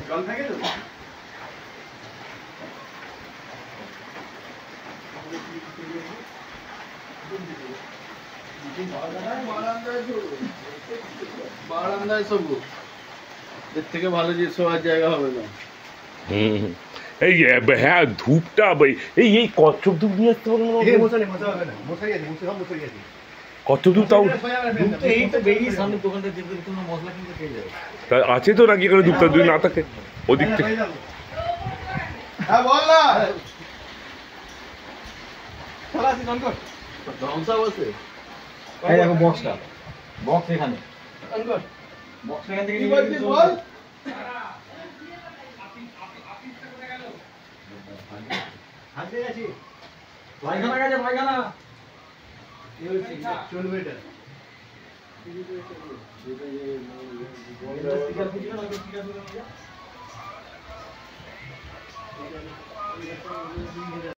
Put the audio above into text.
জল থাকে তো বারান্দায় সবু এর থেকে ভালো যে শোয়ার জায়গা হবে না। এই হ্যাঁ ধূপটা এই এই কচ্ছপ ধূপ নিয়ে আসতে পারবো কচ্ছপ ধূপ তাও আছে তো নাকি এখানে ধূপটা যদি না থাকে ওদিক থেকে বক্স এখানে পায়খানা গেছে পায়খানা চলবে এটা